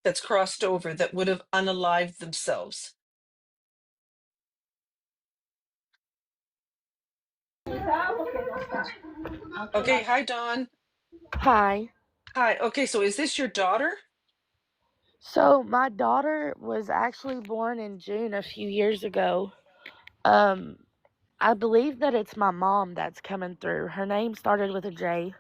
that's crossed over that would have unalived themselves? Okay, hi, Dawn. Hi. Hi. Okay, so is this your daughter? So my daughter was actually born in June a few years ago. Um, I believe that it's my mom that's coming through. Her name started with a J.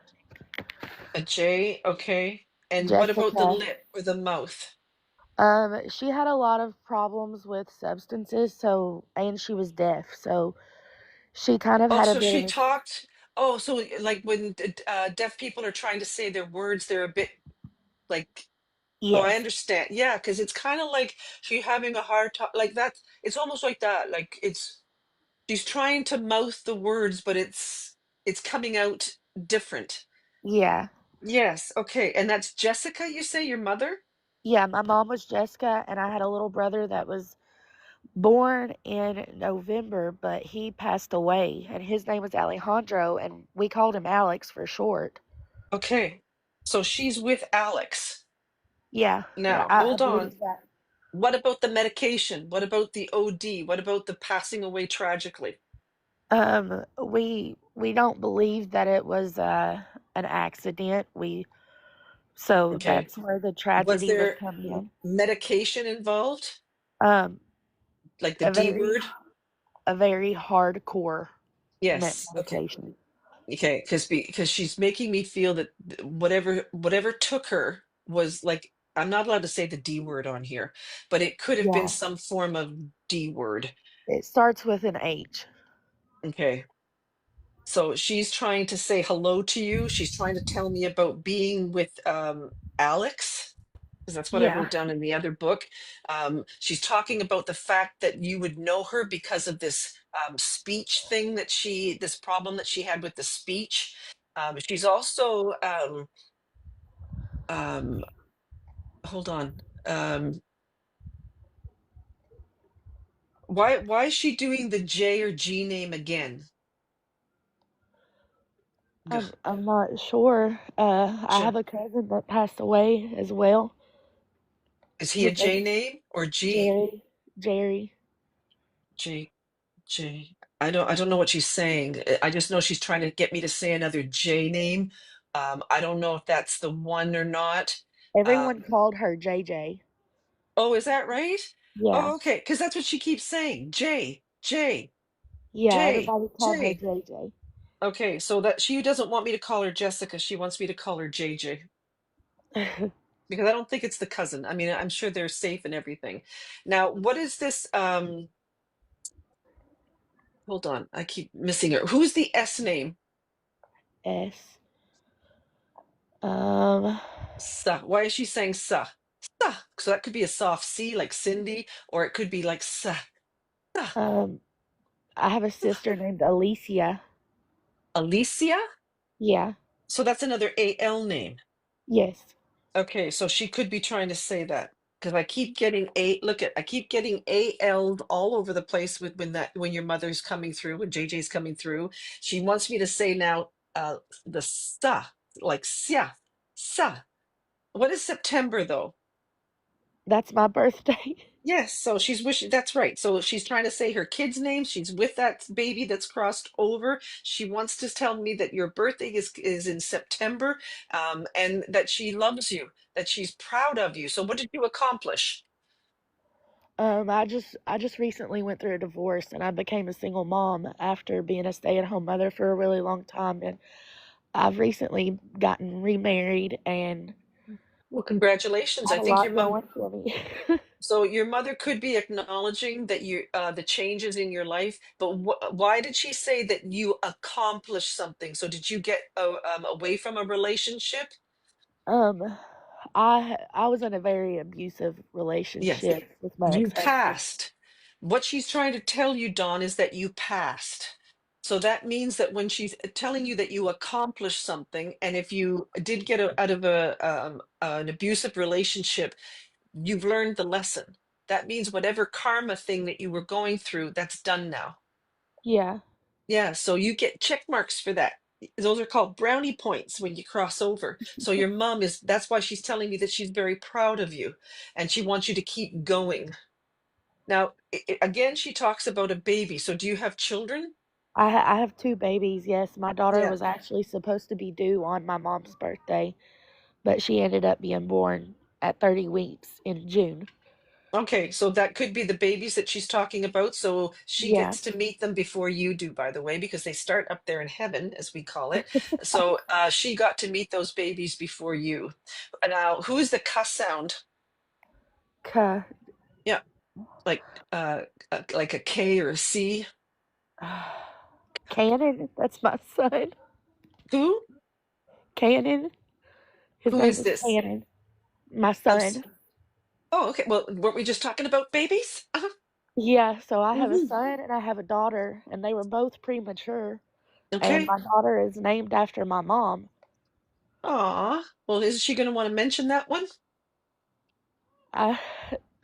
A J, okay. And what about the Jessica. lip or the mouth? She had a lot of problems with substances, and she was deaf, so she kind of Oh, had a so bit of she a talked. Oh, so like when deaf people are trying to say their words, they're a bit like, oh, I yes, understand. Yeah, because it's kind of like she having a hard time. Like that. It's almost like that. Like she's trying to mouth the words, but it's coming out different. yeah, Yes, okay. And that's Jessica, you say, your mother? yeah. My mom was Jessica, and I had a little brother that was born in November, but he passed away, and his name was Alejandro, and we called him Alex for short. Okay. So she's with Alex. Yeah, Now, I hold on. believe that. What about the medication? What about the OD? What about the passing away tragically? We don't believe that it was an accident. We so Okay. that's where the Was tragedy would there come in. medication involved? Um, Like the a D very word? a very hardcore Yes. Okay. medication. Okay. Because she's making me feel that whatever took her was like, I'm not allowed to say the D word on here, but it could have been Yeah, some form of D word. it starts with an H. Okay. So she's trying to say hello to you. She's trying to tell me about being with Alex, because that's what I Yeah, wrote down in the other book. She's talking about the fact that you would know her because of this speech thing this problem that she had with the speech. She's also, um, hold on. Why is she doing the J or G name again? I'm not sure. I have J- a cousin that passed away as well. Is he a His J name's name or G? Jerry. Jerry. J. J. I don't know what she's saying. I just know she's trying to get me to say another J name. I don't know if that's the one or not. Uh, Everyone called her JJ. oh, is that right? Yeah, Oh, okay, because that's what she keeps saying. J, J, yeah. J, Everybody called her J. JJ. Okay, so that she doesn't want me to call her Jessica. She wants me to call her JJ because I don't think it's the cousin. I mean, I'm sure they're safe and everything. Now, what is this? Hold on, I keep missing her. Who's the S name? S. Um, Sa. Why is she saying sa? Sa. So that could be a soft C like Cindy, or it could be like sa. Sa. um, I have a sister named Alicia. Alicia? Yeah. So that's another AL name. Yes. Okay, so she could be trying to say that because I keep getting I keep getting AL'd all over the place with when your mother's coming through, when JJ's coming through. She wants me to say now the sa, like sia, sa. What is September though? That's my birthday. Yes, so she's wishing, that's right. So she's trying to say her kid's name. She's with that baby that's crossed over. She wants to tell me that your birthday is in September, and that she loves you, that she's proud of you. So what did you accomplish? I just recently went through a divorce and I became a single mom after being a stay-at-home mother for a really long time, and I've recently gotten remarried and Well, congratulations. got I a think lot going for me. so your mother could be acknowledging that the changes in your life, but why did she say that you accomplished something? So did you get away from a relationship? um I was in a very abusive Yes. relationship with my You ex-husband. passed. What she's trying to tell you, Dawn, is that you passed. So that means that when she's telling you that you accomplished something, and if you did get out of an abusive relationship, you've learned the lesson. That means whatever karma thing that you were going through, that's done now. Yeah. Yeah, so you get check marks for that. those are called brownie points when you cross over. So your mom is, that's why she's telling me that she's very proud of you and she wants you to keep going. Now, again, she talks about a baby. So do you have children? I have 2 babies, yes. My daughter Yeah. was actually supposed to be due on my mom's birthday, but she ended up being born at 30 weeks in June. Okay, so that could be the babies that she's talking about. So she Yeah. gets to meet them before you do, by the way, because they start up there in heaven, as we call it. So she got to meet those babies before you. Now, who's the cuss sound? Ca Yeah, like like a K or a C. Cannon, that's my son. Who? Cannon, his Who name is is this? Cannon, my I'm. son. Oh, okay. Well, weren't we just talking about babies? Yeah, so I have a Mhm. son and I have a daughter, and they were both premature, and Okay. my daughter is named after my mom. Aw. Well, is she going to want to mention that one? I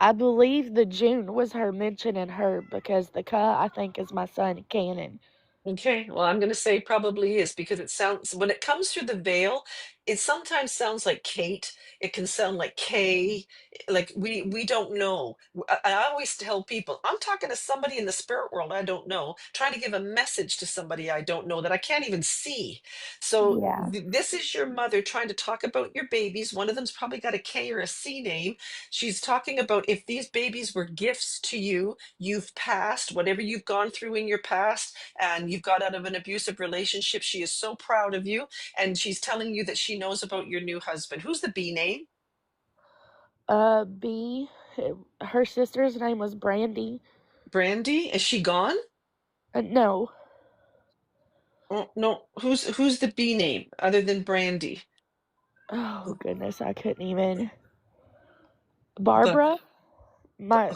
I believe the June was her mentioning her because the Ka I think is my son Cannon. Okay, well, I'm going to say probably is because it sounds, when it comes through the veil, it sometimes sounds like Kate. It can sound like Kay. Like we don't know. I always tell people, I'm talking to somebody in the spirit world I don't know, trying to give a message to somebody I don't know that I can't even see. So Yeah. this is your mother trying to talk about your babies. One of them's probably got a K or a C name. She's talking about if these babies were gifts to you, you've passed whatever you've gone through in your past and you've got out of an abusive relationship. She is so proud of you. And she's telling you that she knows about your new husband. Who's the B name? B, her sister's name was Brandy. Brandy. Is she gone? No. Oh, no. Who's the B name other than Brandy? Oh goodness, I couldn't even. But, Barbara? My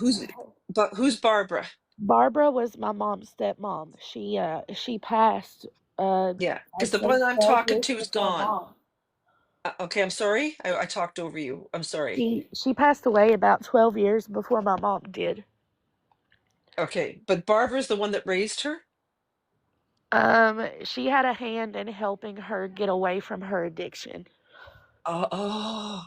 who's Barbara? Barbara was my mom's stepmom. She passed Yeah, because I'd the say one I'm 12 talking years to is before gone. mom. Okay, I'm sorry. I talked over you. I'm sorry. She passed away about 12 years before my mom did. Okay, but Barbara's the one that raised her? She had a hand in helping her get away from her addiction. Oh.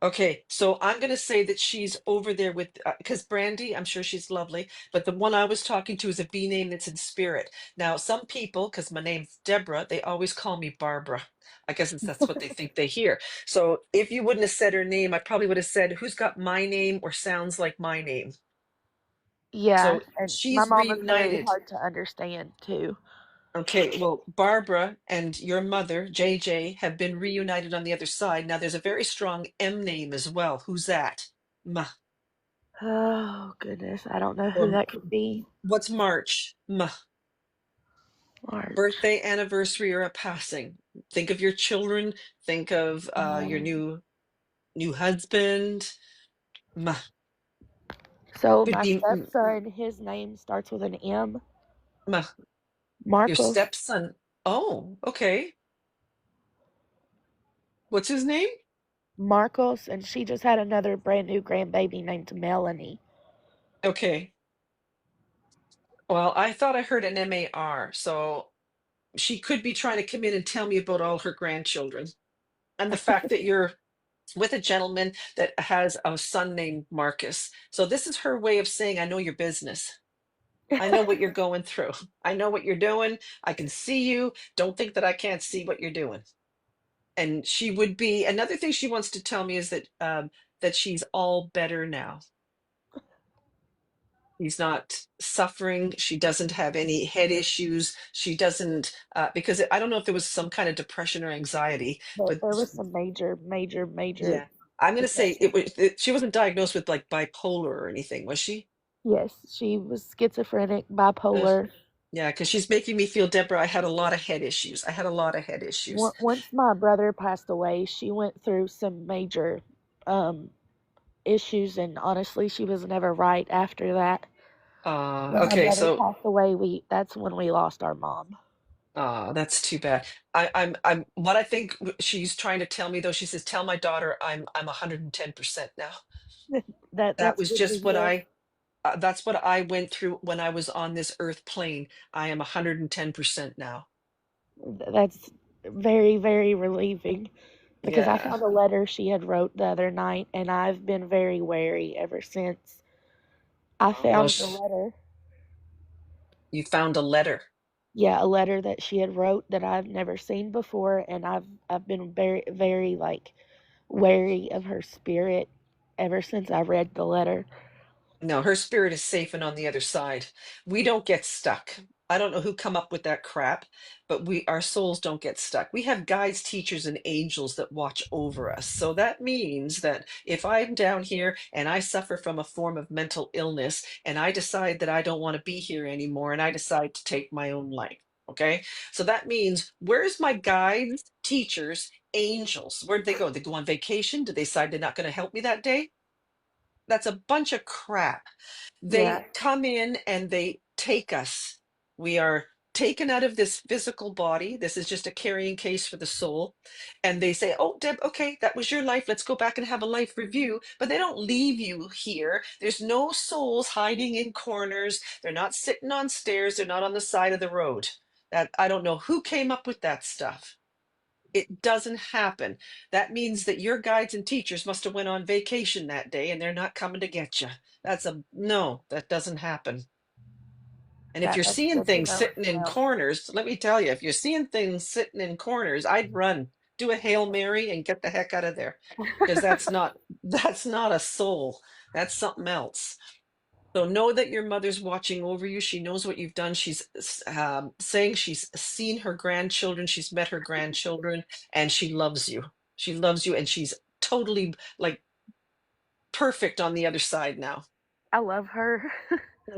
Okay, so I'm going to say that she's over there with, because Brandy, I'm sure she's lovely, but the one I was talking to is a B name that's in spirit. Now, some people, because my name's Deborah, they always call me Barbara. I guess that's what they think they hear. So if you wouldn't have said her name, I probably would have said, who's got my name or sounds like my name? Yeah, So and my she's mom is very reunited. hard to understand too. Okay, well, Barbara and your mother, JJ, have been reunited on the other side. Now, there's a very strong M name as well. Who's that? Ma. Oh goodness, I don't know who Or that could be. what's March? March. Birthday, anniversary, or a passing. Think of your children. Think of your Um, new husband. Ma. so Could my be stepson, his name starts with an M. ma. Your Marcos. stepson. Oh, okay. What's his name? Marcos, and she just had another brand new grandbaby named Melanie. Okay. Well, I thought I heard an MAR, so she could be trying to come in and tell me about all her grandchildren and the fact that you're with a gentleman that has a son named Marcus. So this is her way of saying, I know your business. I know what you're going through. I know what you're doing. I can see you. Don't think that I can't see what you're doing. And she would be another thing she wants to tell me is that she's all better now. She's not suffering. She doesn't have any head issues. She doesn't because I don't know if there was some kind of depression or anxiety, But but there was some major yeah, I'm gonna say depression. she wasn't diagnosed with like bipolar or anything, was she? Yes, she was schizophrenic, Uh, bipolar. yeah, because she's making me feel, Deborah, I had a lot of head issues. I had a lot of head issues. Once my brother passed away, she went through some major um, issues, and honestly, she was never right after that. When my Okay, brother so passed away, we that's when we lost our mom. that's too bad. I'm what I think she's trying to tell me though, she says, tell my daughter I'm 110% now. That That's was good to just what hear. that's what I went through when I was on this earth plane. I am 110% now. That's very, very relieving because I Yeah. found a letter she had wrote the other night and I've been very wary ever since I Well, found the letter. you found a letter. Yeah, a letter that she had wrote that I've never seen before and I've been very very like wary of her spirit ever since I read the letter. No, her spirit is safe and on the other side. We don't get stuck. I don't know who come up with that crap, but our souls don't get stuck. We have guides, teachers, and angels that watch over us. So that means that if I'm down here and I suffer from a form of mental illness and I decide that I don't want to be here anymore and I decide to take my own life, okay? So that means where's my guides, teachers, angels? Where'd they go? They go on vacation? Did they decide they're not going to help me that day? That's a bunch of crap. Yeah. They come in and they take us. We are taken out of this physical body. This is just a carrying case for the soul. And they say, "Oh, Deb, okay, that was your life. Let's go back and have a life review." But they don't leave you here. There's no souls hiding in corners. They're not sitting on stairs. They're not on the side of the road. That I don't know who came up with that stuff. It doesn't happen. That means that your guides and teachers must have went on vacation that day and they're not coming to get you. That's a no, that doesn't happen. And if you're That's seeing good to things know as sitting in well. corners, let me tell you, if you're seeing things sitting in corners, I'd run, do a Hail Mary and get the heck out of there. Because that's not a soul. That's something else. So know that your mother's watching over you. She knows what you've done. She's saying she's seen her grandchildren. She's met her grandchildren, and she loves you. She loves you, and she's totally like perfect on the other side now. I love her.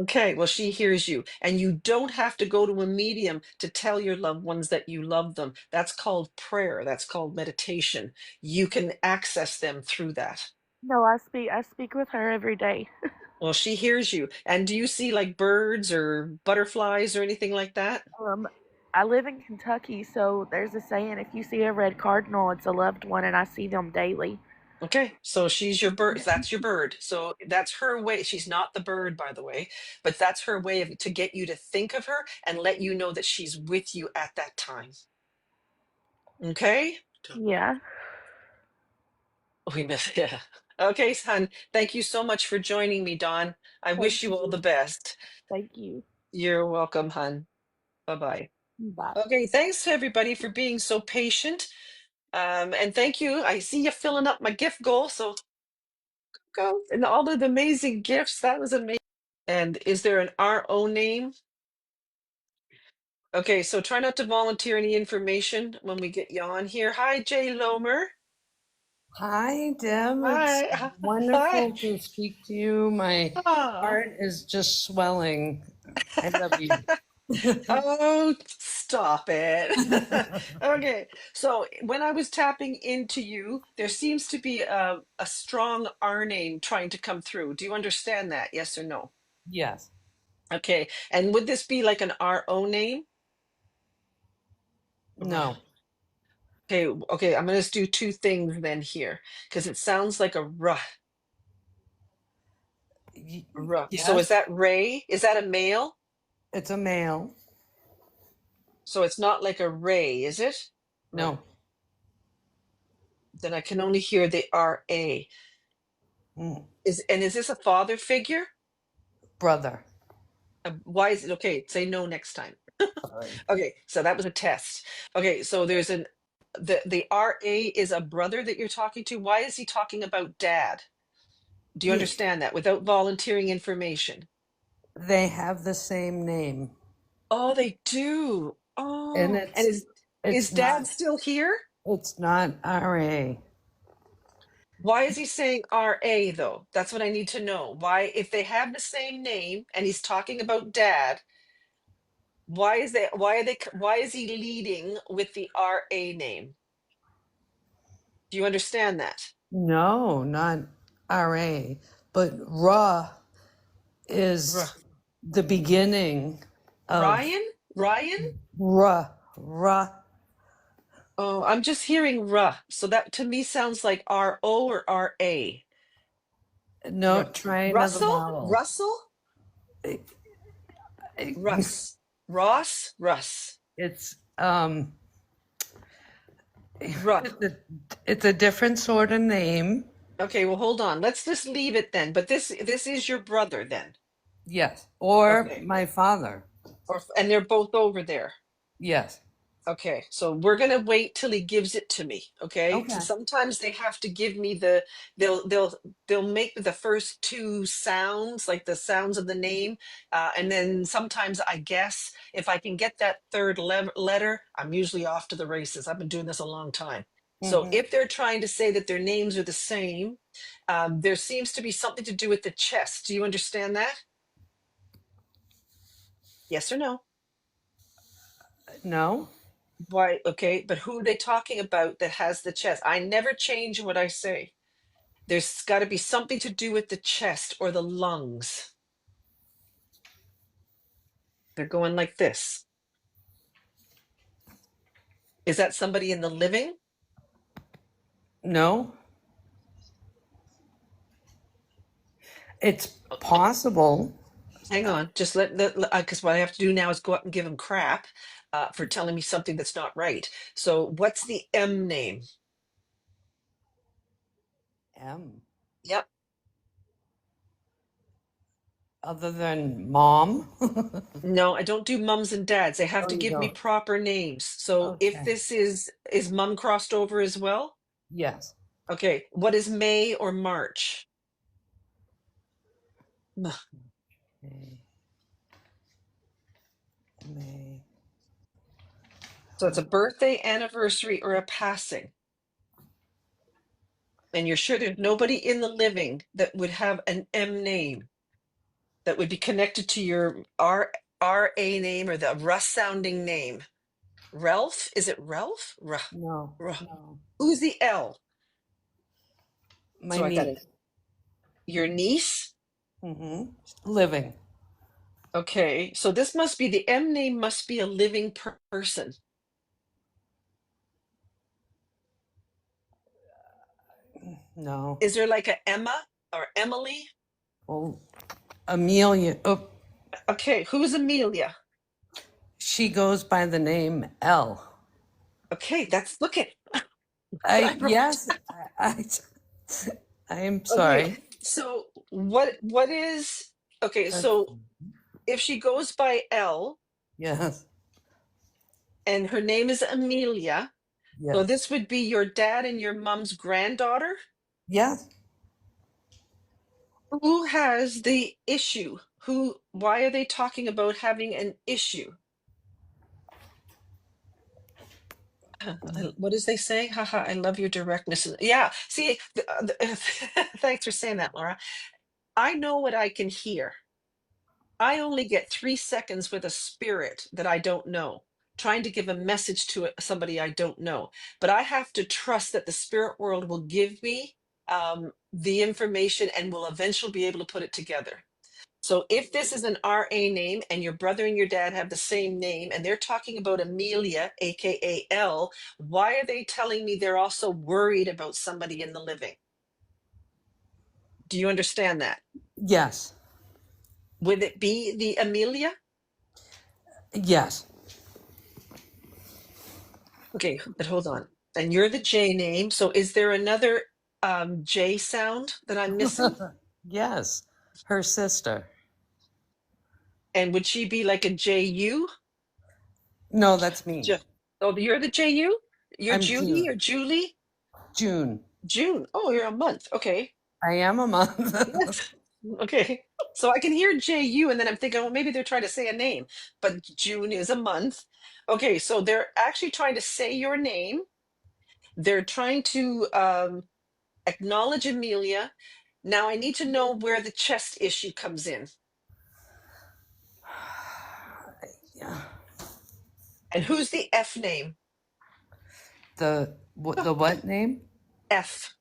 Okay, well, she hears you, and you don't have to go to a medium to tell your loved ones that you love them. That's called prayer. That's called meditation. You can access them through that. No, I speak with her every day. Well, she hears you. And do you see like birds or butterflies or anything like that? Um, I live in Kentucky, so there's a saying: if you see a red cardinal, it's a loved one, and I see them daily. Okay, so she's your bird. That's your bird. So that's her way. She's not the bird, by the way, but that's her way of to get you to think of her and let you know that she's with you at that time. Okay? Yeah, We miss yeah. Okay, son. Thank you so much for joining me, Dawn. I thank wish you all you. the best. Thank you. You're welcome, hon. Bye-bye. Bye. Okay, thanks everybody for being so patient. And thank you. I see you filling up my gift goal, so go and all of the amazing gifts. That was amazing. And is there an RO name? Okay, so try not to volunteer any information when we get you on here. Hi, Jay Lomer. Hi, Deb. It's Hi. Hi. wonderful to speak to you. My Ah. heart is just swelling. I love you. Oh, stop it. Okay, so when I was tapping into you, there seems to be a strong R name trying to come through. Do you understand that? Yes or no? Yes. Okay, and would this be like an RO name? No. Okay, okay, I'm gonna just do two things then here because it sounds like a ruh, Y- ruh. So is yes. that Ray? Is that a male? It's a male. So it's not like a Ray, is it? Ruh. No. Then I can only hear the RA. Mm. Is this a father figure? Brother. Why is it okay? Say no next time. Sorry. Okay, so that was a test. Okay, so there's the RA is a brother that you're talking to. Why is he talking about dad? Do you He, understand that without volunteering information? they have the same name. Oh, they do. And Oh, and it's is it's dad not still here? it's not RA. Why is he saying RA though? That's what I need to know. Why, if they have the same name and he's talking about dad, why is he leading with the RA name? Do you understand that? No, not RA. But Ra R- is the beginning of Ryan? Ryan? Ra. Oh, I'm just hearing ruh. So that to me sounds like RO or RA. No, try another Russell? vowel. Russell? Russ. Ross? Russ. It's Um, Ruh. it's a different sort of name. Okay, well, hold on. Let's just leave it then. But this is your brother then. Yes. Or Okay. my father. And they're both over there. Yes. Okay, so we're gonna wait till he gives it to me. Okay, so Okay. sometimes they have to give me they'll make the first two sounds, like the sounds of the name, and then sometimes I guess if I can get that third letter, I'm usually off to the races. I've been doing this a long time. So Mm-hmm. if they're trying to say that their names are the same, there seems to be something to do with the chest. Do you understand that? Yes or no? No. Why? Okay, but who are they talking about that has the chest? I never change what I say. There's got to be something to do with the chest or the lungs. They're going like this. Is that somebody in the living? No. It's possible. Hang on, just let because what I have to do now is go up and give him crap for telling me something that's not right. So, what's the M name? M. Yep. Other than mom. No, I don't do mums and dads. They have Oh, to you give me don't. proper names. So, if Okay. this is mum crossed over as well? Yes. Okay, what is May or March? May. May. So it's a birthday, anniversary, or a passing. And you're sure there's nobody in the living that would have an M name that would be connected to your R A name or the Russ sounding name. Ralph? Is it Ralph? No. No. Who's the L? My So I got it. niece. Your niece? Mm-hmm. Living. Okay, so this must be the M name must be a living person. No. Is there like a Emma or Emily? Well, Amelia. Oh, Okay, who's Amelia? she goes by the name L. Okay, that's look at I I wrote. yes. I I am Okay, sorry. so what is okay, so if she goes by L Yes. and her name is Amelia, so Yes. this would be your dad and your mom's granddaughter? Yes. Who has the issue? Why are they talking about having an issue? What does they say? Haha, I love your directness. Yeah, see, thanks for saying that, Laura. I know what I can hear. I only get 3 seconds with a spirit that I don't know, trying to give a message to somebody I don't know. But I have to trust that the spirit world will give me the information and will eventually be able to put it together. So if this is an RA name and your brother and your dad have the same name and they're talking about Amelia, AKA L, why are they telling me they're also worried about somebody in the living? Do you understand that? Yes. Would it be the Amelia? Yes. Okay, but hold on. And you're the J name. So is there another J sound that I'm missing? Yes. Her sister. And would she be like a JU? No, that's me. Oh, you're the JU? You're I'm Judy June. or Julie? June. June. Oh, you're a month. Okay. I am a month. Yes. Okay. So I can hear JU and then I'm thinking, well, maybe they're trying to say a name, but June is a month. Okay, so they're actually trying to say your name. They're trying to acknowledge Amelia. Now I need to know where the chest issue comes in. Yeah. And who's the F name? The what name? F.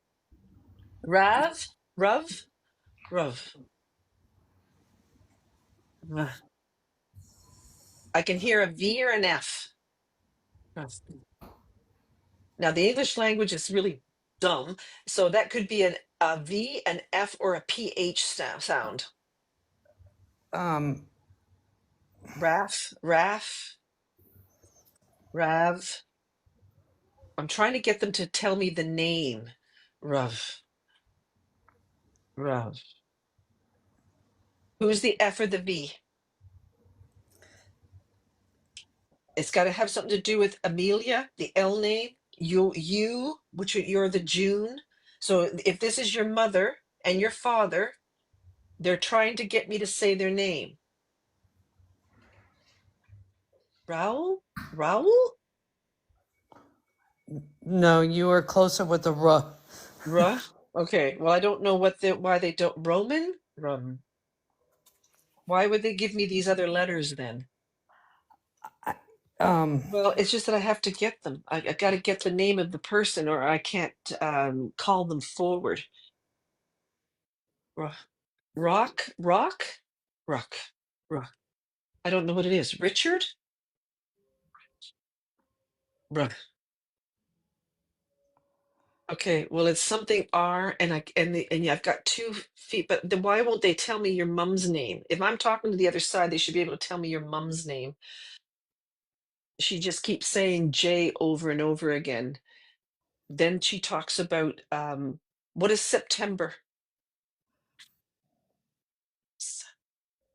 Rav? Rav? Rav. Ugh. I can hear a V or an F. Rav. Now, the English language is really dumb. So that could be a V, an F, or a PH sound. Um, Raf, Raf. Rav. I'm trying to get them to tell me the name. Rav. Rav. Who's the F or the V? It's got to have something to do with Amelia, the L name. Which you're the June. So if this is your mother and your father, they're trying to get me to say their name. Raul? Raul? No, you were closer with the R. Ruh? Okay. Well, I don't know why they don't Roman? Why would they give me these other letters then? Um, Well, it's just that I have to get them. I got to get the name of the person, or I can't call them forward. Ro- Rock, Rock, Rock. I don't know what it is. Richard, Rock. Okay, well, it's something R, and I've got 2 feet. But then why won't they tell me your mom's name? If I'm talking to the other side, they should be able to tell me your mom's name. She just keeps saying J over and over again. Then she talks about what is September? S-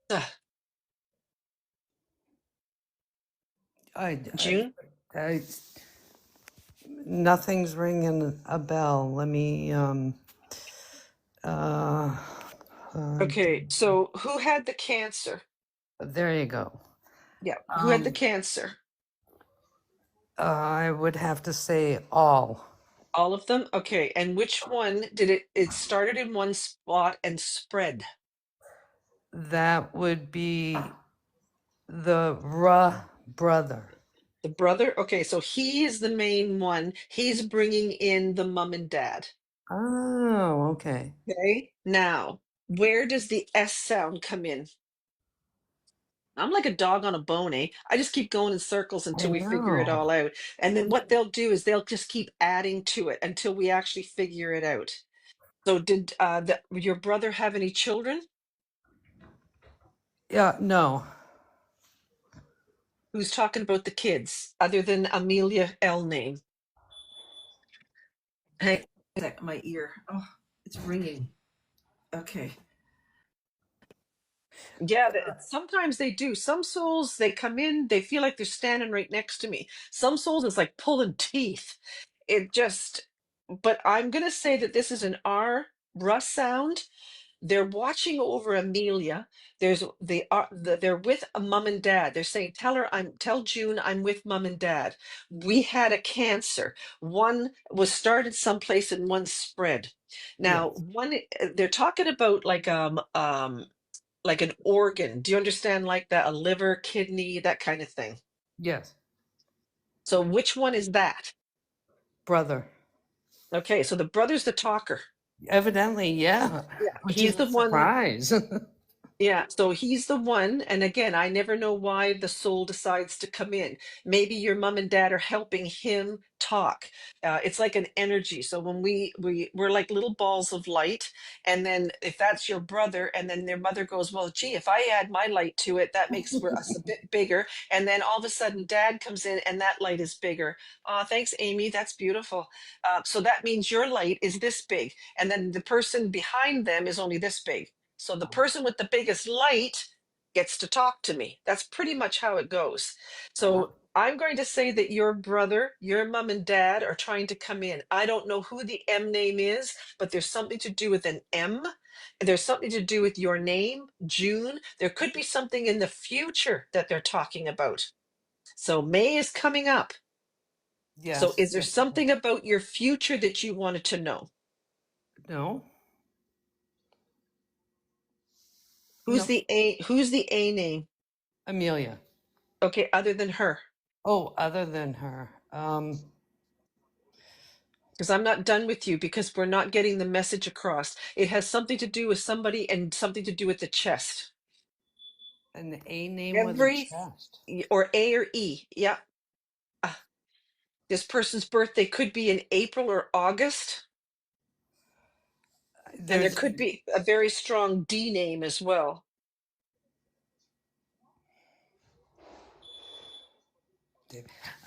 uh, I, June? I, nothing's ringing a bell. Let me, uh, Okay, so who had the cancer? there you go. Yeah, who had the cancer? I would have to say all. All of them? Okay, and which one did it started in one spot and spread? That would be the R brother. The brother? Okay, so he is the main one. He's bringing in the mom and dad. Oh, okay. Okay, now, where does the S sound come in? I'm like a dog on a bone, eh? I just keep going in circles I until we figure it know. all out. And then what they'll do is they'll just keep adding to it until we actually figure it out. So did your brother have any children? Yeah, no. Who's talking about the kids other than Amelia L name? Hey, my ear. Oh, it's ringing. Okay. Yeah, sometimes they do. Some souls, they come in, they feel like they're standing right next to me. Some souls, it's like pulling teeth. It just, but I'm going to say that this is an R, Russ sound. They're watching over Amelia. They're with a mom and dad. They're saying, tell June I'm with mom and dad. We had a cancer. One was started someplace and one spread. Now, Yes. they're talking about like an organ. Do you understand like that? A liver, kidney, that kind of thing. Yes. So which one is that? Brother. Okay, so the brother's the talker. Evidently, yeah. Yeah, Which he's is a the one. surprise. Yeah, so he's the one. And again, I never know why the soul decides to come in. Maybe your mom and dad are helping him talk. It's like an energy. So when we're like little balls of light, and then if that's your brother, and then their mother goes, well, gee, if I add my light to it, that makes us a bit bigger. And then all of a sudden, dad comes in, and that light is bigger. Thanks, Amy. That's beautiful. So that means your light is this big, and then the person behind them is only this big. So the person with the biggest light gets to talk to me. That's pretty much how it goes. So I'm going to say that your brother, your mom and dad are trying to come in. I don't know who the M name is, but there's something to do with an M. There's something to do with your name, June. There could be something in the future that they're talking about. So May is coming up. So Yes. is there something about your future that you wanted to know? No. Who's No. the A name? Amelia. Okay, other than her. Oh, other than her. Because I'm not done with you because we're not getting the message across. It has something to do with somebody and something to do with the chest. An A name with a Every chest. or A or E. Yeah. Uh, this person's birthday could be in April or August, and there There's could be a very strong D name as well.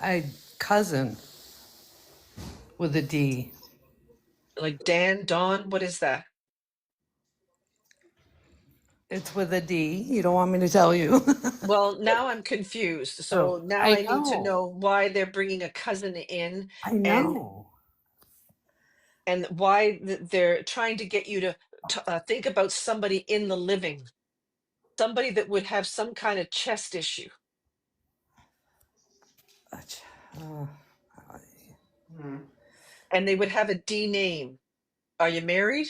I cousin with a D. Like Dan, Don, what is that? It's with a D. You don't want me to tell you? Well, now I'm confused. Oh, So now I I need to know. know why they're bringing a cousin in I and know. why they're trying to get you to think about somebody in the living, somebody that would have some kind of chest issue, Uh, and they would have a D name. Are you married?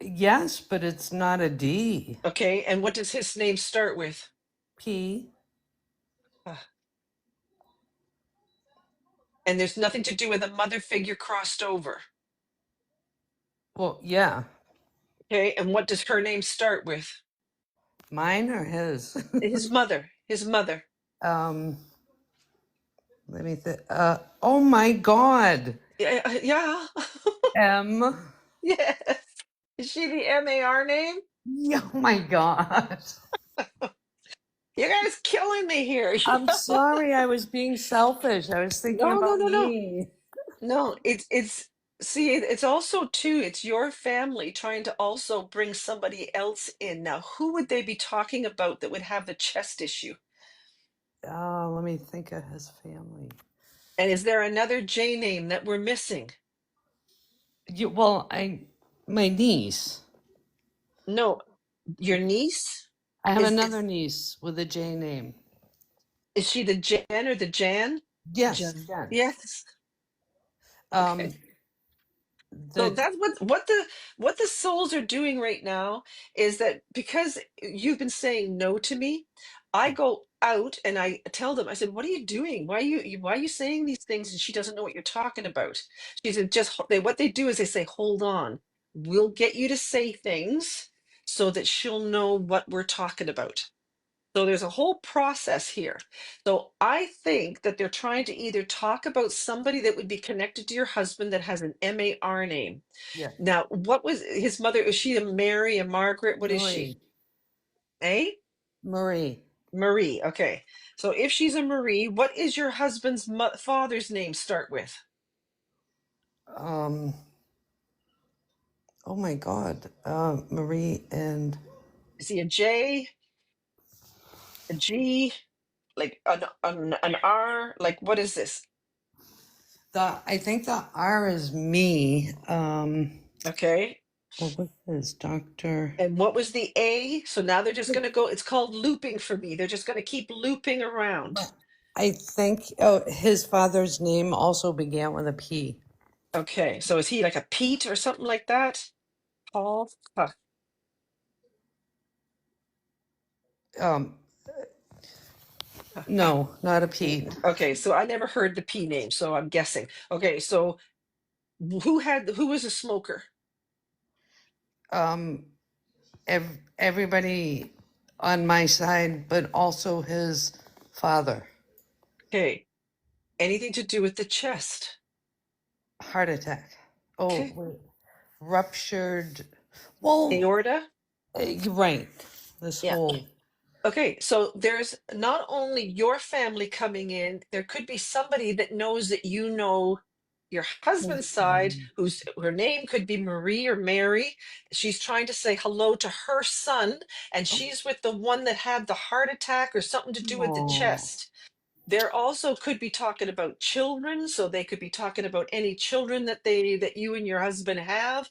yes, but it's not a D. Okay, and what does his name start with? P. Ah, and there's nothing to do with a mother figure crossed over. Well, yeah. Okay, and what does her name start with? Mine or his? His mother. His mother. um, let me think. Oh my God. Yeah, yeah. M. Yes. Is she the MAR name? Oh my God. You guys killing me here. I'm sorry, I was being selfish. I was thinking No, no, about no, no. me. No, it's see, it's also too, it's your family trying to also bring somebody else in. Now, who would they be talking about that would have the chest issue? Let me think of his family. And is there another J name that we're missing? Well, my niece. No, your niece? I have Is another niece with a J name. is she the Jen or the Jan? Yes, Jen. Jen. Yes. Okay. Um, So the that's what the souls are doing right now is that because you've been saying no to me, I go out and I tell them, I said, "What are you doing? Why are you saying these things?" And she doesn't know what you're talking about. She said, what they do is they say, "Hold on, we'll get you to say things so that she'll know what we're talking about." So there's a whole process here. So I think that they're trying to either talk about somebody that would be connected to your husband that has an MAR name. yeah, Now, what was his mother? Is she a Mary, a Margaret? What is she? Marie. Eh? Marie. Marie. Okay. So if she's a Marie, what is your husband's father's name start with? Um, oh my God. Marie and Is he a J, a G, like an R? Like what is this? I think the R is me. Okay. What was his doctor? And what was the A? So now they're just going to go, it's called looping for me. They're just going to keep looping around. I think his father's name also began with a P. Okay. So is he like a Pete or something like that? Paul? Huh. Um, no, not a Pete. Okay. So I never heard the P name. So I'm guessing. Okay. So who was a smoker? Um, everybody on my side, but also his father. Okay. Anything to do with the chest? Heart attack. Oh, Okay. wait. Ruptured. Well, Aorta? you're right. This Yeah. whole. Okay, so there's not only your family coming in, there could be somebody that knows that you know your husband's side, whose her name could be Marie or Mary. She's trying to say hello to her son, and she's with the one that had the heart attack or something to do with the Oh, chest. There also could be talking about children, so they could be talking about any children that you and your husband have.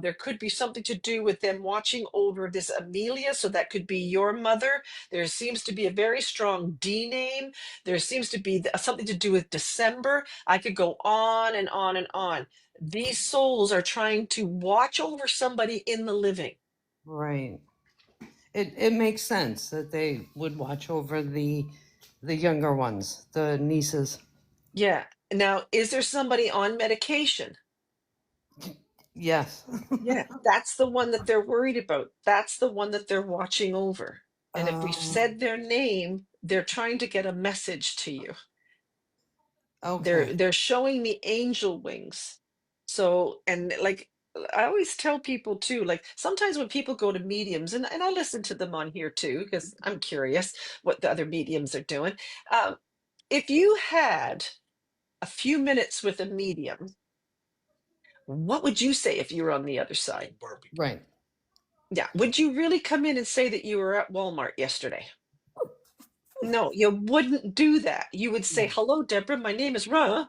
There could be something to do with them watching over this Amelia, so that could be your mother. There seems to be a very strong D name. There seems to be something to do with December. I could go on and on and on. These souls are trying to watch over somebody in the living. right. It makes sense that they would watch over the younger ones, the nieces. Yeah. Now, is there somebody on medication? Yes. Yeah, that's the one that they're worried about. That's the one that they're watching over. And if we've Um, said their name, they're trying to get a message to you. okay. They're showing me angel wings. So, and like I always tell people too, like sometimes when people go to mediums, and I listen to them on here too, because I'm curious what the other mediums are doing. Um, if you had a few minutes with a medium, what would you say if you were on the other side? Right. Yeah. Would you really come in and say that you were at Walmart yesterday? No, you wouldn't do that. You would say, No. "Hello, Deborah. My name is Ra."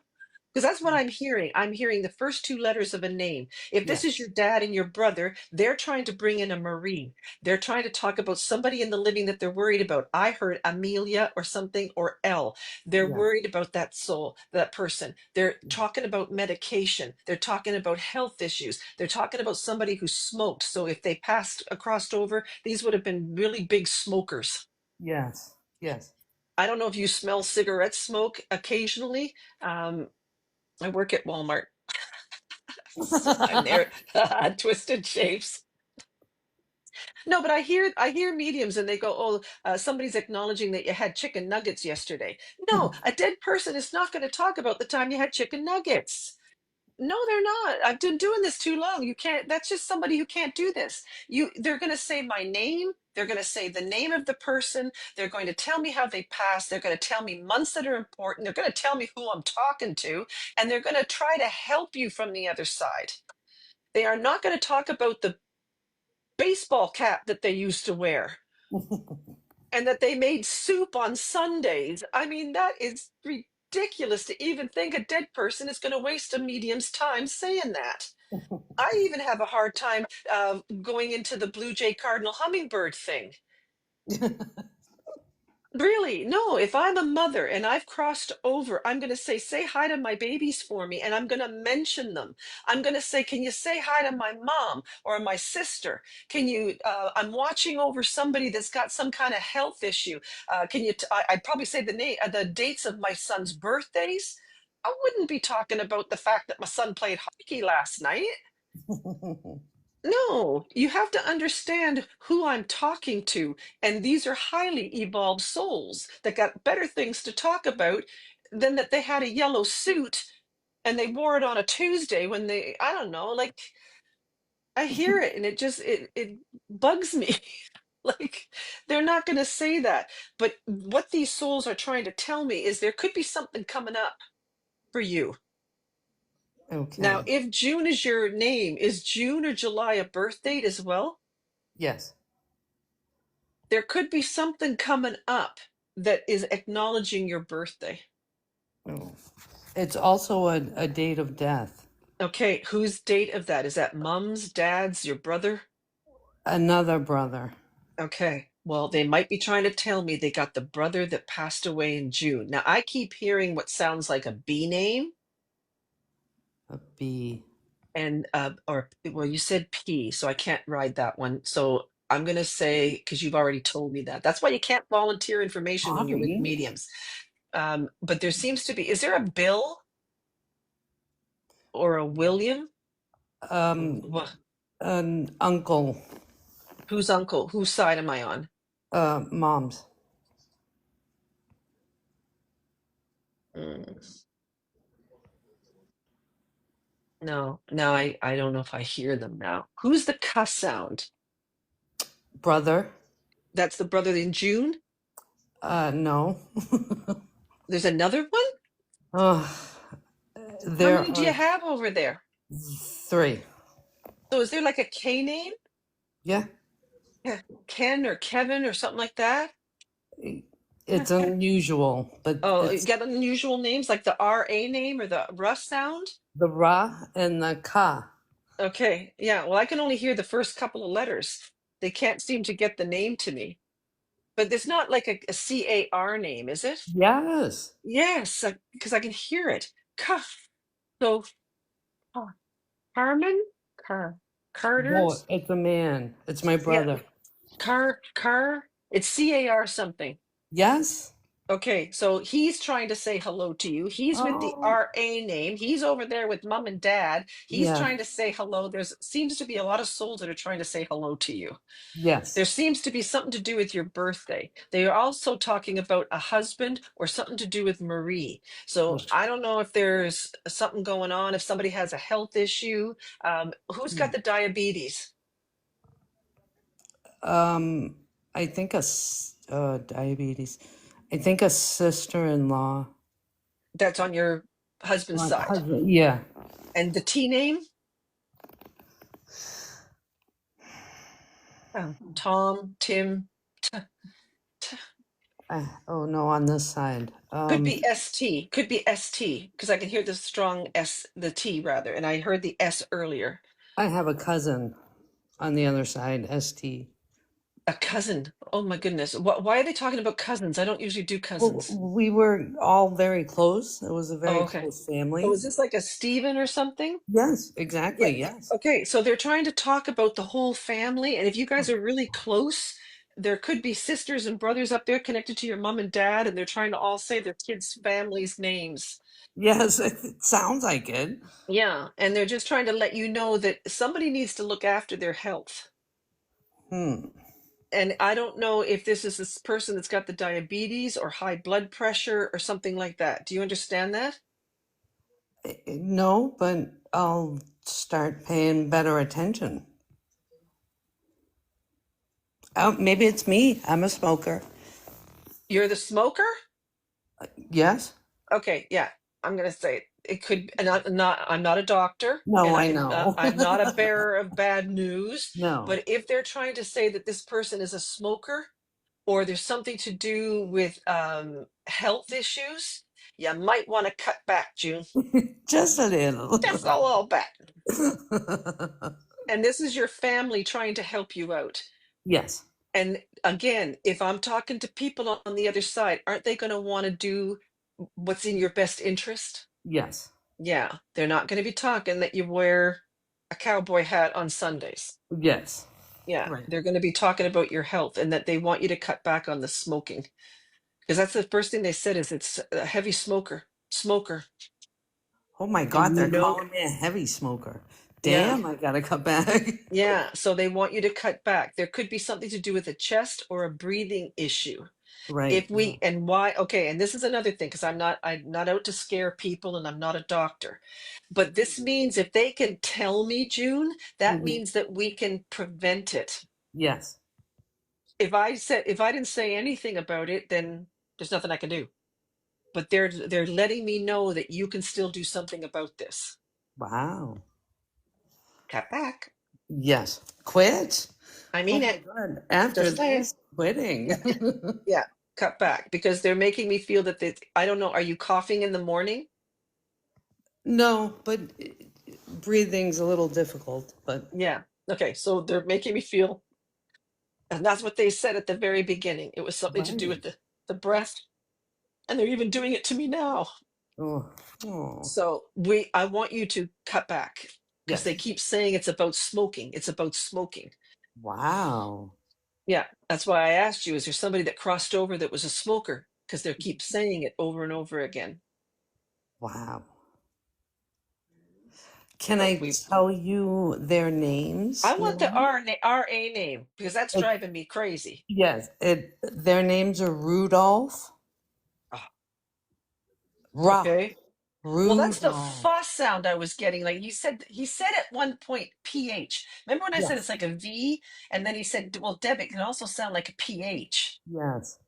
Because that's what I'm hearing. I'm hearing the first two letters of a name. If this is your Yes. dad and your brother, they're trying to bring in a Marie. They're trying to talk about somebody in the living that they're worried about. I heard Amelia or something or L. They're Yes. worried about that soul, that person. They're talking about medication. They're talking about health issues. They're talking about somebody who smoked. So if they passed crossed over, these would have been really big smokers. Yes. Yes. I don't know if you smell cigarette smoke occasionally. I work at Walmart. So I'm there, twisted shapes. No, but I hear mediums and they go, "Oh, somebody's acknowledging that you had chicken nuggets yesterday." No, a dead person is not going to talk about the time you had chicken nuggets. No, they're not. I've been doing this too long. You can't. That's just somebody who can't do this. They're going to say my name. They're going to say the name of the person. They're going to tell me how they passed. They're going to tell me months that are important. They're going to tell me who I'm talking to, and they're going to try to help you from the other side. They are not going to talk about the baseball cap that they used to wear and that they made soup on Sundays. I mean, that is ridiculous to even think a dead person is going to waste a medium's time saying that. I even have a hard time going into the Blue Jay Cardinal Hummingbird thing. Really? No, if I'm a mother and I've crossed over, I'm going to say hi to my babies for me, and I'm going to mention them. I'm going to say, can you say hi to my mom or my sister? I'm watching over somebody that's got some kind of health issue. I'd probably say the dates of my son's birthdays. I wouldn't be talking about the fact that my son played hockey last night. No, you have to understand who I'm talking to. And these are highly evolved souls that got better things to talk about than that they had a yellow suit and they wore it on a Tuesday when I don't know, like I hear it and it bugs me. Like they're not going to say that. But what these souls are trying to tell me is there could be something coming up for you. Now, Okay. if June is your name, is June or July a birth date as well? Yes. There could be something coming up that is acknowledging your birthday. Oh. It's also a date of death. Okay, whose date of that? Is that mom's, dad's, your brother? Another brother. Okay, well, they might be trying to tell me they got the brother that passed away in June. Now, I keep hearing what sounds like a B name A B. and or well, you said P, so I can't ride that one. So I'm gonna say, because you've already told me that. That's why you can't volunteer information when you're with Bobby. mediums. But there seems to be, is there a Bill or a William? Um, Wha- an uncle. Whose uncle? Whose side am I on? Mom's. Mm, no, no, I don't know if I hear them now. Who's the cuss sound? Brother. That's the brother in June? No. There's another one? Oh, How there many do you are have over there? three. So is there like a K name? Yeah. Yeah, Ken or Kevin or something like that? It's unusual, but Oh, you it's got unusual names like the RA name or the Russ sound? the Ra and the Ka. Okay, yeah, well, I can only hear the first couple of letters. They can't seem to get the name to me. But it's not like a CAR name, is it? Yes. Yes, because I can hear it. So Car- Carmen, Boy, Carter's, it's a man. It's my yeah, brother. Car. It's CAR something. Yes. Okay, so he's trying to say hello to you. He's with the Oh, RA name. He's over there with mom and dad. He's yeah. trying to say hello. There's seems to be a lot of souls that are trying to say hello to you. Yes. There seems to be something to do with your birthday. They are also talking about a husband or something to do with Marie. So I don't know if there's something going on, if somebody has a health issue. Who's got the diabetes? Um, I think diabetes. I think a sister-in-law. That's on your husband's side. Husband. Yeah. And the T name? Tom, Tim. Oh no, on this side. Could be ST, could be ST, because I can hear the strong S, the T rather, and I heard the S earlier. I have a cousin on the other side, ST. A cousin. Oh my goodness. Why are they talking about cousins? I don't usually do Well, cousins. we were all very close. It was a Oh, very okay. close So family. is this like a Steven or something? Yes, Yeah. exactly. Yes. Okay, so they're trying to talk about the whole family, and if you guys are really close, there could be sisters and brothers up there connected to your mom and dad, and they're trying to all say their kids' families' names. Yes, it sounds like it. Yeah, and they're just trying to let you know that somebody needs to look after their health. Hmm. And I don't know if this person that's got the diabetes or high blood pressure or something like that. Do you understand that? No, but I'll start paying better attention. Oh, maybe it's me. I'm a smoker. You're the smoker? Yes? Okay, yeah. I'm gonna say it could, and I'm not a doctor, No, and I know. I'm not a bearer of bad news, No. but if they're trying to say that this person is a smoker or there's something to do with health issues, you might want to cut back, June. Just a little. Just a little bit. And this is your family trying to help you out. Yes. And again, if I'm talking to people on the other side, aren't they going to want to do what's in your best interest? Yes. Yeah, they're not going to be talking that you wear a cowboy hat on Sundays. Yes. Yeah, Right. they're going to be talking about your health and that they want you to cut back on the smoking. Because that's the first thing they said is it's a heavy smoker. Oh my And God, you they're know, calling me a heavy smoker. yeah, Damn, I gotta cut back. yeah. So they want you to cut back. There could be something to do with a chest or a breathing issue. Right. If we and why okay, and this is another thing because I'm not out to scare people and I'm not a doctor, but this means if they can tell me, June, that Mhm. means that we can prevent it. Yes. If I didn't say anything about it, then there's nothing I can do, but they're letting me know that you can still do something about this. Wow. Cut back. Yes. Quit? I Oh mean my it. God. After Just saying. this, quitting. Yeah, yeah, cut back because they're making me feel that I don't know, are you coughing in the morning? No, but breathing's a little difficult, but Yeah, okay, so they're making me feel. And that's what they said at the very beginning. It was something to do with right. the breath, and they're even doing it to me now. Oh, oh. So I want you to cut back because they Yes. keep saying it's about smoking. It's about smoking. Wow. Yeah, that's why I asked you, is there somebody that crossed over that was a smoker? Because they keep saying it over and over again. Wow. Can So I tell you their names I want the now? RA name because that's It, driving me crazy. yes, their names are Rudolph. Ah, Ra. okay. Well, that's the Rudolph. fuss sound I was getting. Like he said at one point PH. Remember when I said it's Yes. like a V, and then he said, "Well, Deb, it can also sound like a PH, Yes.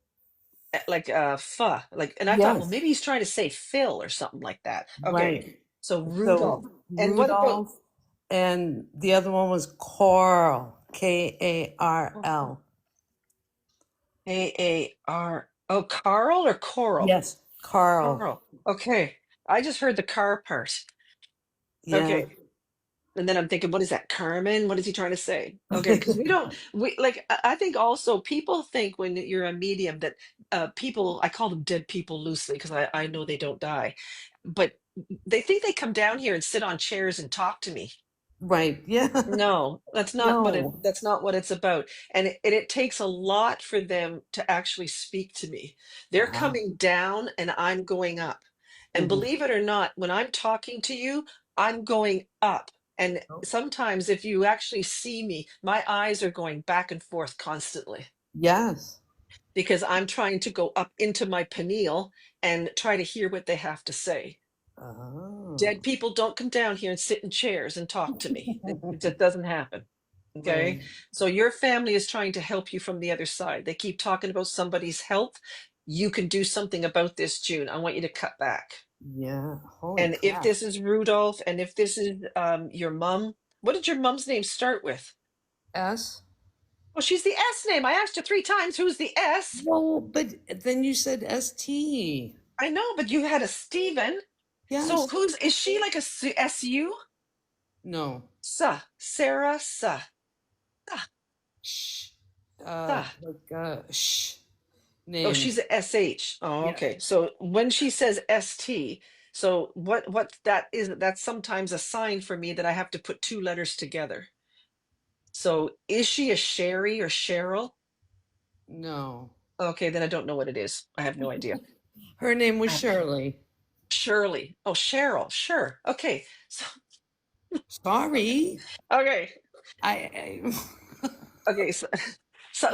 like fuh." Like, and I thought, well, Yes. maybe he's trying to say Phil or something like that. Okay, Right. so Rudolph. So And what about Rudolph, and the other one was Coral. Karl. AAR? Oh, Carl or Coral? Yes. Carl. Carl. Okay, I just heard the car part. Yeah. Okay, and then I'm thinking, what is that, Carmen? What is he trying to say? Okay, because we like, I think also people think when you're a medium that people, I call them dead people loosely because I know they don't die, but they think they come down here and sit on chairs and talk to me. Right. Yeah. No, No. that's not what it's about. And it takes a lot for them to actually speak to me. They're Wow. coming down and I'm going up. And Hmm. believe it or not, when I'm talking to you, I'm going up. And Oh, sometimes if you actually see me, my eyes are going back and forth constantly yes. because I'm trying to go up into my pineal and try to hear what they have to say. Dead Oh. people don't come down here and sit in chairs and talk to me. It just doesn't happen. Okay. Right. So your family is trying to help you from the other side. They keep talking about somebody's health. You can do something about this, June. I want you to cut back. Yeah. Holy And if crap. this is Rudolph and if this is your mom, what did your mom's name start with? S. Well, she's the S name. I asked you 3 times who's the S. Well, but then you said ST. I know, but you had a Steven. So Yes. is she like a SU? No. Sarah, Sa, Shh. Sa. Shh. Oh, Name. she's a SH. Oh, Yes. okay. So when she says ST, so what that is, that's sometimes a sign for me that I have to put 2 letters together. So is she a Sherry or Cheryl? No. Okay, then I don't know what it is. I have no idea. Her name was Uh, Shirley. Shirley. Oh, Cheryl. Sure. Okay. So Sorry. okay. I Okay. So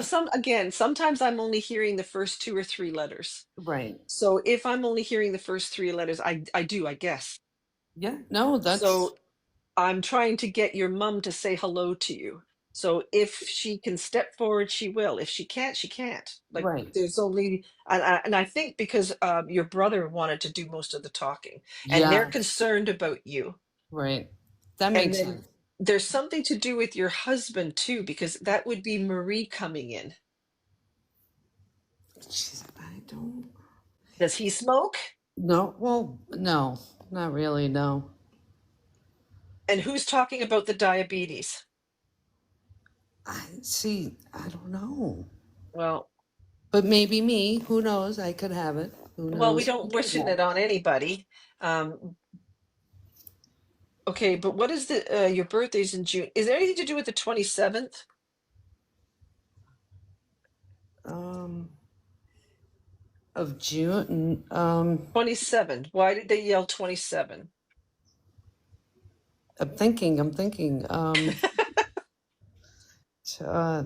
some again, sometimes I'm only hearing the first 2 or 3 letters. right. So if I'm only hearing the first 3 letters, I guess. Yeah. No, that's So I'm trying to get your mom to say hello to you. So if she can step forward, she will. If she can't, she can't. Like right. there's only, and I think because your brother wanted to do most of the talking, and they're Yes. concerned about you. Right. That And makes then sense. there's something to do with your husband too, because that would be Marie coming in. I don't. Does he smoke? No. Well, no, not really. No. And who's talking about the diabetes? I see. I don't know. Well, But maybe me. Who knows? I could have it. Who well, we knows? don't wish it on anybody. Um, Okay, but what is the your birthday's in June? Is there anything to do with the 27th? Um, of June. 27. Why did they yell 27? I'm thinking. I'm thinking.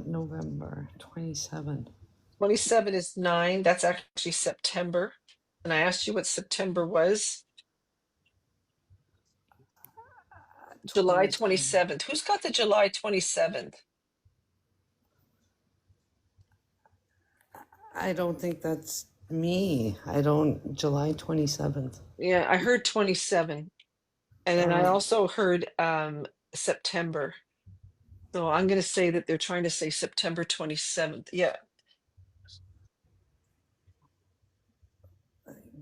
November 27. 27 is 9. That's actually September. And I asked you what September was. July 27. 27th. Who's got the July 27th? I don't think that's me. I don't. July 27th. Yeah, I heard 27. And then I Um, also heard September. So I'm going to say that they're trying to say September 27th. Yeah.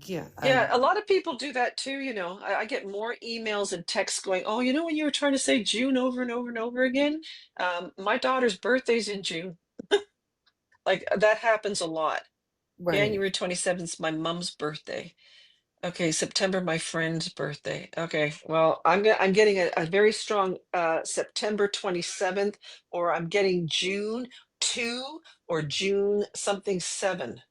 yeah. Yeah, a lot of people do that too. I get more emails and texts going, "Oh, when you were trying to say June over and over and over again, my daughter's birthday's in June." Like that happens a lot. Right. January 27th is my mom's birthday. Okay, September, my friend's birthday. Okay, well, I'm getting a very strong September 27th, or I'm getting June 2 or June something 7.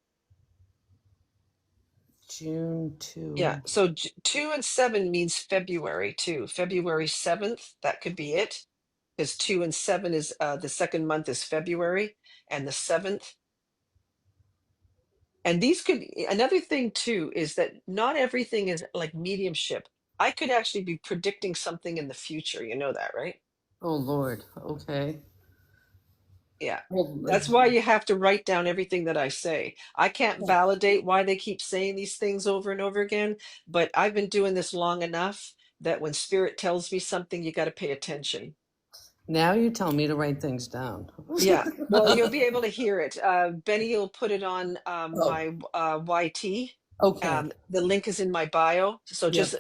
June Yeah, 2. so 2 and 7 means February too. February 7th, that could be it. Because 2 and 7 is the second month is February, and the 7th. And these could another thing too is that not everything is like mediumship. I could actually be predicting something in the future. You know that, right? Oh, Lord. Okay. Yeah. Well, That's why you have to write down everything that I say. I can't validate why they keep saying these things over and over again, but I've been doing this long enough that when spirit tells me something, you got to pay attention. now you tell me to write things down. Yeah. Well, you'll be able to hear it. Benny will put it on Oh, my YT. okay. The link is in my bio. So Yep. just,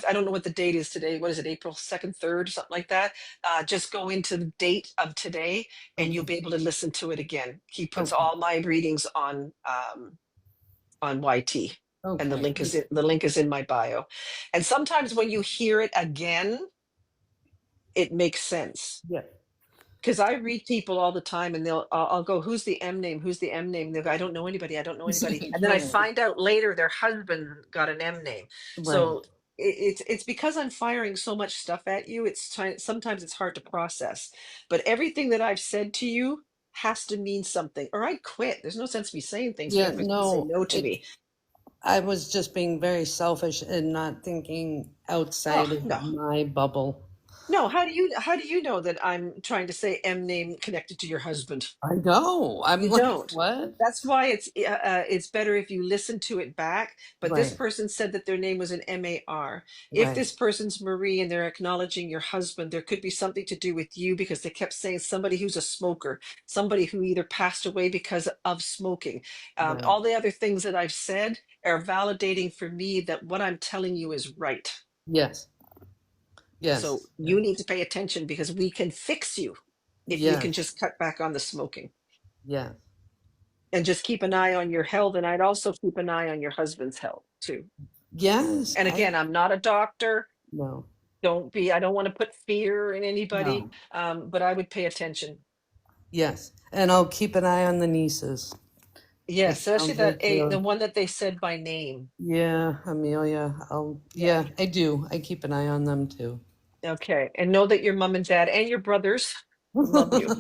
I don't know what the date is today. What is it, April 2nd, 3rd, or something like that? Just go into the date of today and you'll Okay. be able to listen to it again. He puts Okay. all my readings on YT. And the Okay. link is in my bio. And sometimes when you hear it again, it makes sense. Yeah. Because I read people all the time and I'll go, who's the M name? Who's the M name? And they'll go, I don't know anybody. I don't know anybody. And then I Right. find out later their husband got an M name. Right. So it's because I'm firing so much stuff at you. Sometimes it's hard to process. But everything that I've said to you has to mean something, or I'd quit. There's no sense me saying things for Yeah. everybody to say No. no to me. I was just being very selfish and not thinking outside Oh of no. my bubble. No, how do you know that I'm trying to say M name connected to your husband? I know. I'm You like, don't. what? That's why it's better if you listen to it back. But this Right. person said that their name was an MAR. If Right. this person's Marie and they're acknowledging your husband, there could be something to do with you because they kept saying somebody who's a smoker, somebody who either passed away because of smoking. Right. All the other things that I've said are validating for me that what I'm telling you is right. Yes. So Yes. you need to pay attention because we can fix you if you can Yes. just cut back on the smoking Yes. and just keep an eye on your health. And I'd also keep an eye on your husband's health too. Yes. And again, I'm not a doctor. No. I don't want to put fear in anybody, No. but I would pay attention. Yes. And I'll keep an eye on the nieces. It Yes, especially sounds like the they're, one that they said by name. yeah, Amelia. Yeah. Yeah, I do. I keep an eye on them too. Okay. And know that your mom and dad and your brothers love you.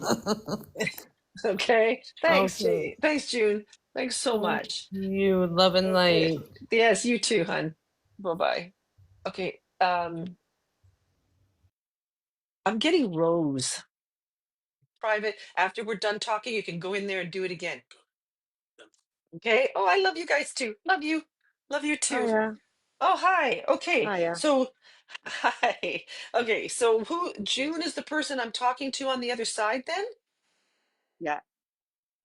Okay. Thanks, Okay. Jane. Thanks, June. Thanks so Thank much. you. Love and Okay. light. Yes, you too, hon. Bye-bye. Okay. I'm getting Rose. Private. After we're done talking, you can go in there and do it again. Okay. Oh, I love you guys too. Love you. Love you too. Hiya. Oh, hi. Okay. Hiya. So, hi. Okay. So, June is the person I'm talking to on the other side then? Yeah.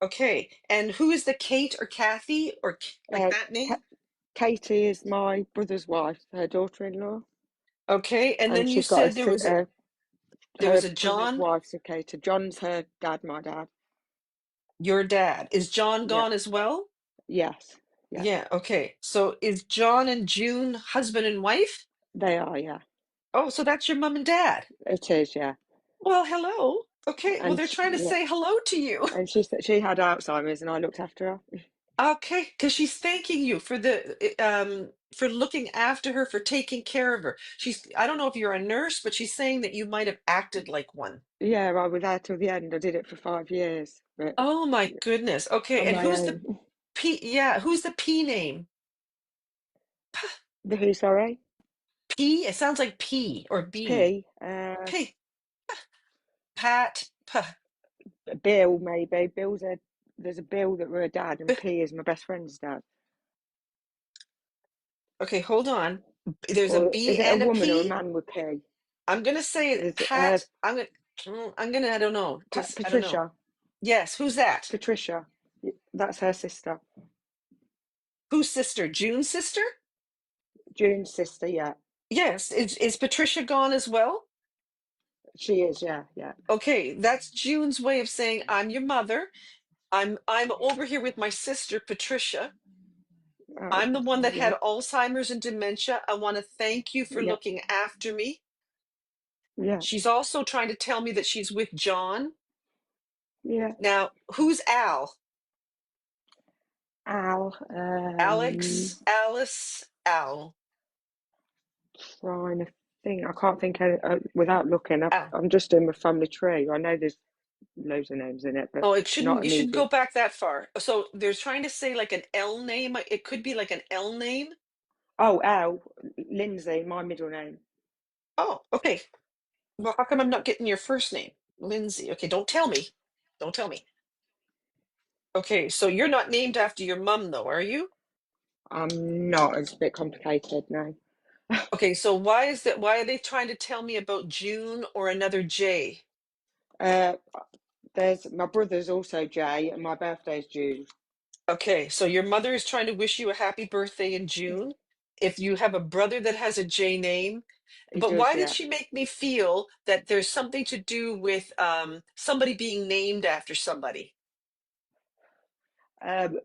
Okay. And who is the Kate or Kathy or like Uh, that name? Ka- Katie is my brother's wife, her daughter-in-law, Okay. And and then you she's got said there was her a brother's John, wife's a Katie. John's her dad, my dad. your dad. Is John Yeah. gone as well? Yes. Yeah. Yeah. Okay. So, is John and June husband and wife? They are. Yeah. Oh, so that's your mom and dad. It is. Yeah. Well, hello. Okay, well, they're trying to Yeah. say hello to you. And she had Alzheimer's, and I looked after her. Okay, because she's thanking you for looking after her, for taking care of her. I don't know if you're a nurse, but she's saying that you might have acted like one. Yeah, I was there till the end. I did it for 5 years, but Oh my goodness. Okay, on and my who's the own. P? Yeah, who's the P name? The who? Sorry. P? It sounds like P or B. P. P. Pat. P. Bill maybe. There's a Bill that were a dad, and B. P is my best friend's dad. Okay, hold on. There's a Or B is it a and a woman or a P. man with P? I'm gonna say There's Pat. I'm gonna. I don't know. Just I don't know. Patricia. Yes. Who's that? Patricia. That's her sister. Whose sister? June's sister? June's sister, yeah. Yes. Is Patricia gone as well? She is, yeah, yeah. Okay, that's June's way of saying I'm your mother. I'm over here with my sister Patricia. Oh, I'm the one that yeah, had Alzheimer's and dementia. I want to thank you for yeah, looking after me. yeah, She's also trying to tell me that she's with John. yeah. Now, who's Al? Al, Alex, Alice, Al. trying to think. I can't think without looking. Al. I'm just doing my family tree. I know there's loads of names in it, but Oh, it shouldn't, not you shouldn't go immediate. back that far. So they're trying to say like an L name. It could be like an L name. Oh, Al, Lindsay, my middle name. Oh, okay. Well, how come I'm not getting your first name? Lindsay. Okay, don't tell me. Don't tell me. Okay, so you're not named after your mom, though, are you? I'm not. It's a bit complicated now. Okay, so why is that? Why are they trying to tell me about June or another J? Uh, there's my brother's also Jay, and my birthday's June. Okay, so your mother is trying to wish you a happy birthday in June. If you have a brother that has a J name, He but does, why did yeah. she make me feel that there's something to do with somebody being named after somebody? Um,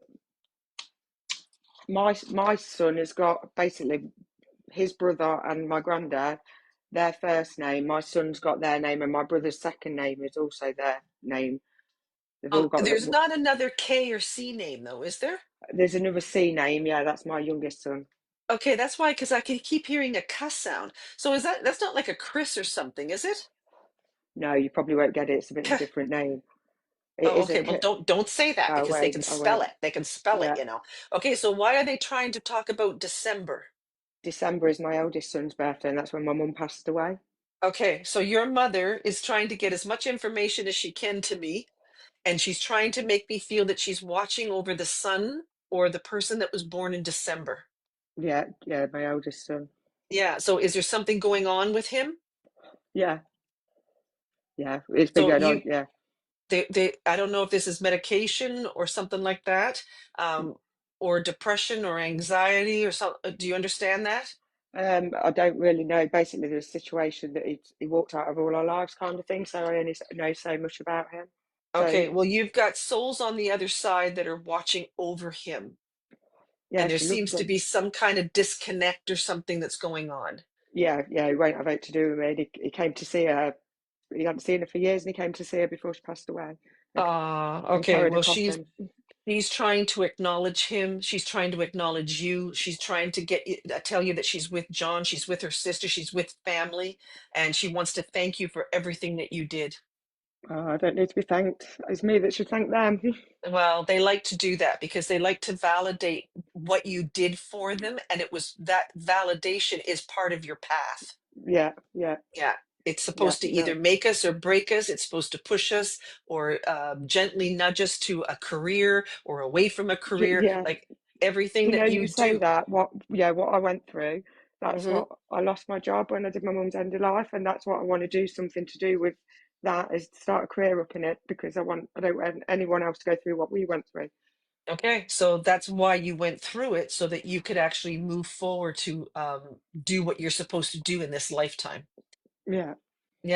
my son has got basically his brother and my granddad. their first name. My son's got their name, and my brother's second name is also their name. They've all Oh, got. there's not another K or C name though, is there? There's another C name. Yeah, that's my youngest son. Okay, that's why, because I can keep hearing a cuss sound. So that's not like a Chris or something, is it? No, you probably won't get it. It's a bit of a K- different name. It Oh, is a. okay. Well, don't say that I because they won't. can I spell won't. it. They can spell it, Yeah. you know. Okay, so why are they trying to talk about December? December is my eldest son's birthday, and that's when my mum passed away. Okay, so your mother is trying to get as much information as she can to me, and she's trying to make me feel that she's watching over the son or the person that was born in December. Yeah, yeah, my eldest son. Yeah, so is there something going on with him? Yeah, yeah, it's been So going on. Yeah. they I don't know if this is medication or something like that, um, or depression or anxiety or something. Do you understand that? I don't really know. Basically, there's a situation that he walked out of all our lives, kind of thing. So I only know so much about him. So Okay, well, you've got souls on the other side that are watching over him, yeah, and there she seems loved to him. be some kind of disconnect or something that's going on. Yeah, yeah, he won't have it to do with me. He came to see her. He hadn't seen her for years, and he came to see her before she passed away, and Okay, carried a well, coffin. she's trying to acknowledge him. She's trying to acknowledge you. She's trying to get you, tell you that she's with John. She's with her sister. She's with family, and she wants to thank you for everything that you did. I don't need to be thanked. It's me that should thank them. Well, they like to do that because they like to validate what you did for them, and it was that validation is part of your path. Yeah, yeah, Yeah, it's yeah. supposed to either No, make us or break us. It's supposed to push us or gently nudge us to a career or away from a career. yeah. Like everything You know, that you you say do. that, what I went through, that's Hmm. what I lost my job when I did my mum's end of life, and that's what I want to do, something to do with that, is to start a career up in it, because I don't want anyone else to go through what we went through. Okay, so that's why you went through it so that you could actually move forward to do what you're supposed to do in this lifetime. Yeah.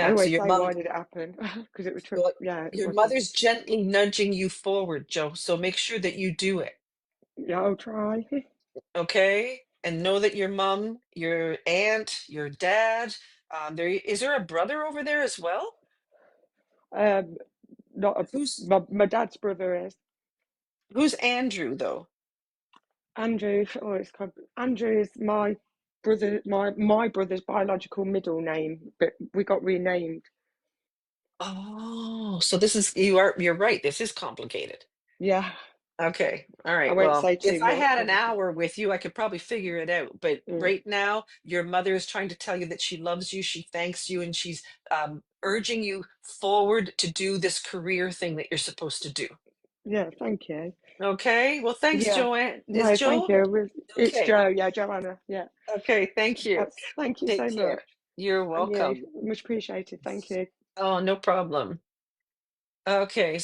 I Yeah, so always your say, mom, why did it happen? Because it was true. well, Yeah, it your was a, mother's gently nudging you forward, Joe. So make sure that you do it. yeah, I'll try. Okay, and know that your mom, your aunt, your dad, is there a brother over there as well? um, not a, Who's my dad's brother is who's Andrew though? Andrew. Oh, Andrew is my brother, my brother's biological middle name, but we got renamed. Oh, so you're right. This is complicated. Yeah, Okay. All I right. won't Well, say if too I much, had an obviously. hour with you, I could probably figure it out. But Mm, right now, your mother is trying to tell you that she loves you, she thanks you, and she's urging you forward to do this career thing that you're supposed to do. yeah, thank you. Okay. Well, thanks, Yeah, Joanne. Is no, thank Joe? you. It's Okay. Joe. Yeah, Joanna. Yeah, Okay. Thank you. thank you so Take care. much, You're and you, welcome. much appreciated. Thank you. Oh, no problem. Okay. So